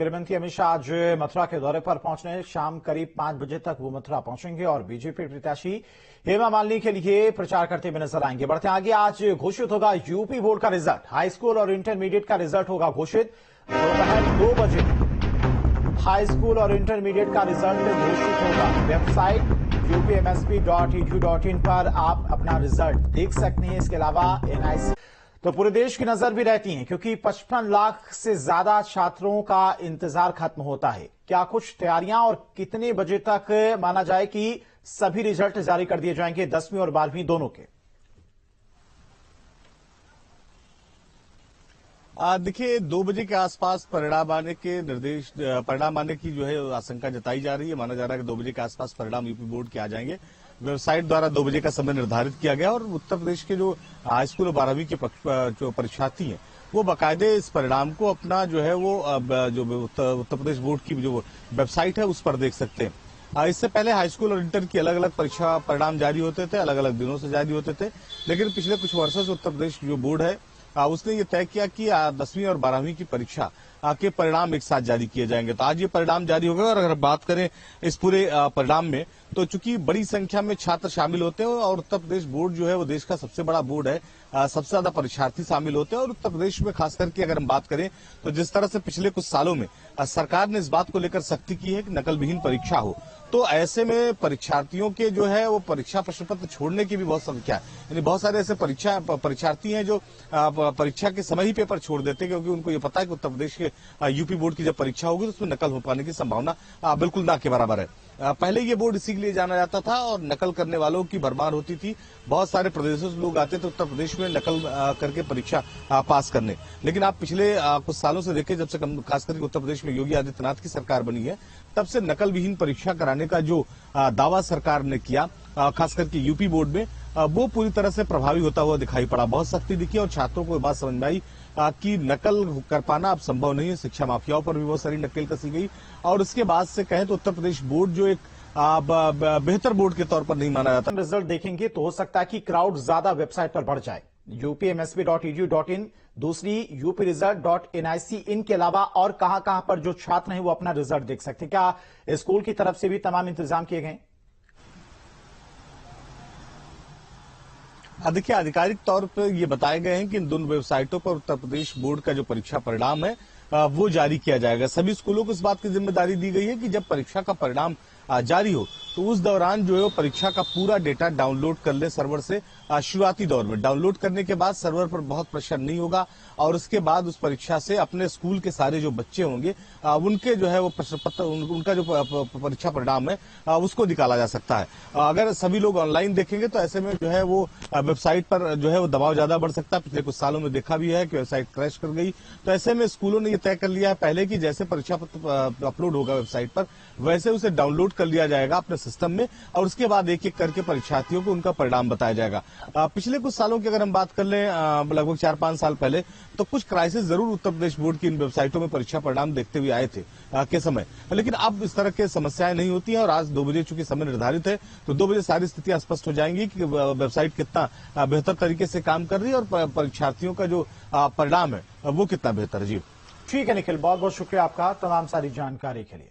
गृहमंत्री अमित शाह आज मथुरा के दौरे पर पहुंचने शाम करीब 5 बजे तक वो मथुरा पहुंचेंगे और बीजेपी प्रत्याशी हेमा मालिनी के लिए प्रचार करते हुए नजर आएंगे। बढ़ते आगे, आज घोषित होगा यूपी बोर्ड का रिजल्ट। हाई स्कूल और इंटरमीडिएट का रिजल्ट होगा घोषित दोपहर 2 बजे। हाई स्कूल और इंटरमीडिएट का रिजल्ट घोषित होगा। वेबसाइट upmsp.edu.in पर आप अपना रिजल्ट देख सकते हैं। इसके अलावा एनआईसी तो पूरे देश की नजर भी रहती है, क्योंकि 55 लाख से ज्यादा छात्रों का इंतजार खत्म होता है। क्या कुछ तैयारियां और कितने बजे तक माना जाए कि सभी रिजल्ट जारी कर दिए जाएंगे 10वीं और 12वीं दोनों के? देखिए 2 बजे के आसपास परिणाम आने की जो है आशंका जताई जा रही है। माना जा रहा है कि 2 बजे के आसपास परिणाम यूपी बोर्ड के आ जाएंगे। वेबसाइट द्वारा 2 बजे का समय निर्धारित किया गया और उत्तर प्रदेश के जो हाई स्कूल और 12वीं के जो परीक्षार्थी हैं वो बाकायदे इस परिणाम को अपना जो है वो जो उत्तर प्रदेश बोर्ड की जो वेबसाइट है उस पर देख सकते हैं। इससे पहले हाई स्कूल और इंटर की अलग अलग परीक्षा परिणाम जारी होते थे, अलग अलग दिनों से जारी होते थे, लेकिन पिछले कुछ वर्षों से उत्तर प्रदेश जो बोर्ड है उसने ये तय किया कि 10वीं और 12वीं की परीक्षा के परिणाम एक साथ जारी किए जाएंगे। तो आज ये परिणाम जारी होगा और अगर बात करें इस पूरे परिणाम में, तो चूंकि बड़ी संख्या में छात्र शामिल होते हैं और उत्तर प्रदेश बोर्ड जो है वो देश का सबसे बड़ा बोर्ड है, सबसे ज्यादा परीक्षार्थी शामिल होते हैं और उत्तर प्रदेश में खास करके अगर हम बात करें तो जिस तरह से पिछले कुछ सालों में सरकार ने इस बात को लेकर सख्ती की है कि नकल विहीन परीक्षा हो, तो ऐसे में परीक्षार्थियों के जो है वो परीक्षा प्रश्न पत्र छोड़ने की भी बहुत संख्या है। यानी बहुत सारे ऐसे परीक्षार्थी हैं जो परीक्षा के समय ही पेपर छोड़ देते हैं, क्योंकि उनको ये पता है कि उत्तर प्रदेश के यूपी बोर्ड की जब परीक्षा होगी तो उसमें नकल हो पाने की संभावना बिल्कुल ना के बराबर है। पहले ये बोर्ड इसी के लिए जाना जाता था और नकल करने वालों की भरमार होती थी। बहुत सारे प्रदेशों से लोग आते थे उत्तर प्रदेश में नकल करके परीक्षा पास करने। लेकिन आप पिछले कुछ सालों से देखें, जब से खास करके उत्तर प्रदेश में योगी आदित्यनाथ की सरकार बनी है, तब से नकल विहीन परीक्षा कराने का जो दावा सरकार ने किया खास करके यूपी बोर्ड में, वो पूरी तरह से प्रभावी होता हुआ दिखाई पड़ा। बहुत सख्ती दिखी और छात्रों को बात समझ में आई कि नकल कर पाना अब संभव नहीं है। शिक्षा माफियाओं पर भी बहुत सारी नकेल कसी गई और उसके बाद से कहें तो उत्तर प्रदेश बोर्ड जो एक बेहतर बोर्ड के तौर पर नहीं माना जाता। रिजल्ट देखेंगे तो हो सकता है कि क्राउड ज्यादा वेबसाइट पर बढ़ जाए। upmsp.edu.in, दूसरी uprisult.nic के अलावा और कहां पर जो छात्र हैं वो अपना रिजल्ट देख सकते हैं? क्या स्कूल की तरफ से भी तमाम इंतजाम किए गए? देखिए आधिकारिक तौर पर ये बताए गए हैं कि इन दोनों वेबसाइटों पर उत्तर प्रदेश बोर्ड का जो परीक्षा परिणाम है वो जारी किया जाएगा। सभी स्कूलों को इस बात की जिम्मेदारी दी गई है कि जब परीक्षा का परिणाम जारी हो तो उस दौरान जो है वो परीक्षा का पूरा डेटा डाउनलोड कर ले सर्वर से। शुरुआती दौर में डाउनलोड करने के बाद सर्वर पर बहुत प्रेशर नहीं होगा और उसके बाद उस परीक्षा से अपने स्कूल के सारे जो बच्चे होंगे उनके जो है वो प्रश्न पत्र, उनका जो परीक्षा परिणाम है उसको निकाला जा सकता है। अगर सभी लोग ऑनलाइन देखेंगे तो ऐसे में जो है वो वेबसाइट पर जो है वो दबाव ज्यादा बढ़ सकता है। पिछले कुछ सालों में देखा भी है कि वेबसाइट क्रैश कर गई। तो ऐसे में स्कूलों ने यह तय कर लिया है पहले कि जैसे परीक्षा पत्र अपलोड होगा वेबसाइट पर, वैसे उसे डाउनलोड कर लिया जाएगा अपने सिस्टम में और उसके बाद एक एक करके परीक्षार्थियों को उनका परिणाम बताया जाएगा। पिछले कुछ सालों की अगर हम बात कर लें, लगभग 4-5 साल पहले, तो कुछ क्राइसिस जरूर उत्तर प्रदेश बोर्ड की इन वेबसाइटों में परीक्षा परिणाम देखते हुए आए थे के समय, लेकिन अब इस तरह की समस्याएं नहीं होती हैं और आज 2 बजे चूंकि समय निर्धारित है तो 2 बजे सारी स्थितियां स्पष्ट हो जाएंगी कि वेबसाइट कितना बेहतर तरीके से काम कर रही है और परीक्षार्थियों का जो परिणाम है वो कितना बेहतर है। जी ठीक है निखिल, बहुत बहुत शुक्रिया आपका तमाम सारी जानकारी के लिए।